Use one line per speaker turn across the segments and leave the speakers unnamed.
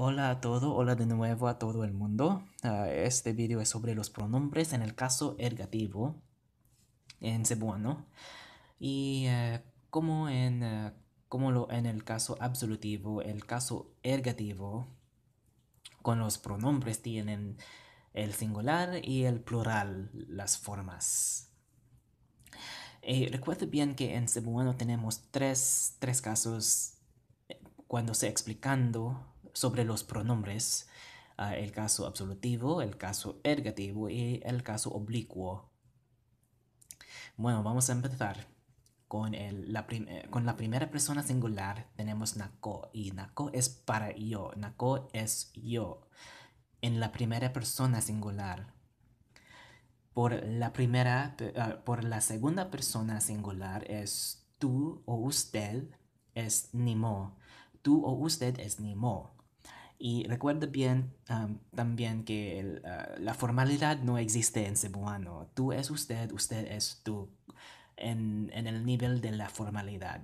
Hola a todo, hola de nuevo a todo el mundo. Este video es sobre los pronombres en el caso ergativo en cebuano y en el caso absolutivo, el caso ergativo con los pronombres tienen el singular y el plural, las formas. Recuerda bien que en cebuano tenemos tres casos cuando se explicando sobre los pronombres, el caso absolutivo, el caso ergativo y el caso oblicuo. Bueno, vamos a empezar con la primera persona singular. Tenemos nako y nako es para yo, nako es yo en la primera persona singular. Por la segunda persona singular es tú o usted es nimo. Tú o usted es nimo. Y recuerda bien también que la formalidad no existe en cebuano. Tú es usted, usted es tú, en el nivel de la formalidad.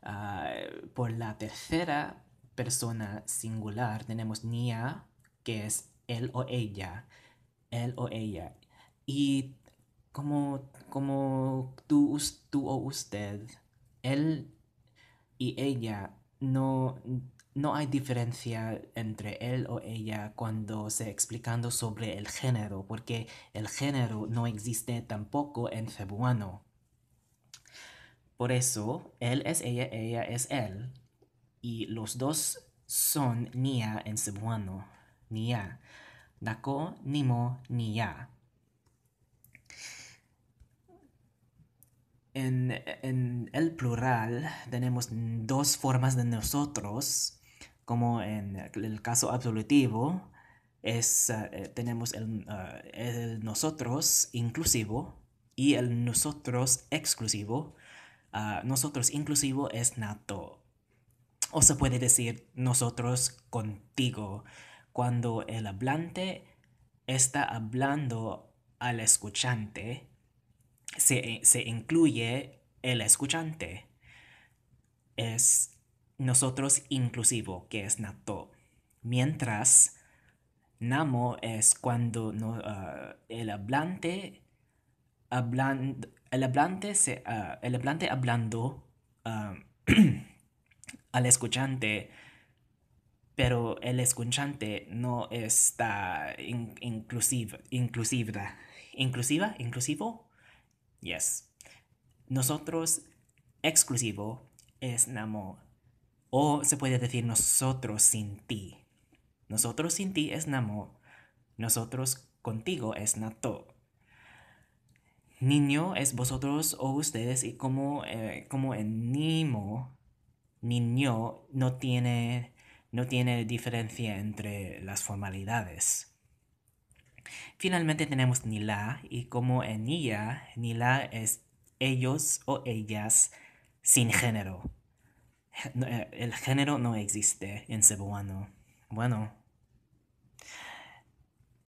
Ah, por la tercera persona singular tenemos nia, que es él o ella. Él o ella. Y como tú o usted, él y ella no hay diferencia entre él o ella cuando se explicando sobre el género, porque el género no existe tampoco en cebuano. Por eso, él es ella es él, y los dos son nia en cebuano, nia. Dako, nimo, nia. En el plural tenemos dos formas de nosotros, como en el caso absolutivo, tenemos el nosotros inclusivo y el nosotros exclusivo. Nosotros inclusivo es nato. O se puede decir nosotros contigo, cuando el hablante está hablando al escuchante se incluye el escuchante. Es nosotros inclusivo, que es nato. Mientras namo es cuando el hablante el hablante hablando ah, al escuchante, pero el escuchante no está inclusivo. Yes. Nosotros exclusivo es namo. O se puede decir nosotros sin ti. Nosotros sin ti es namo. Nosotros contigo es nato. Niño es vosotros o ustedes y como en nimo, niño no tiene diferencia entre las formalidades. Finalmente tenemos nila y como en ella, nila es ellos o ellas sin género. El género no existe en cebuano. Bueno,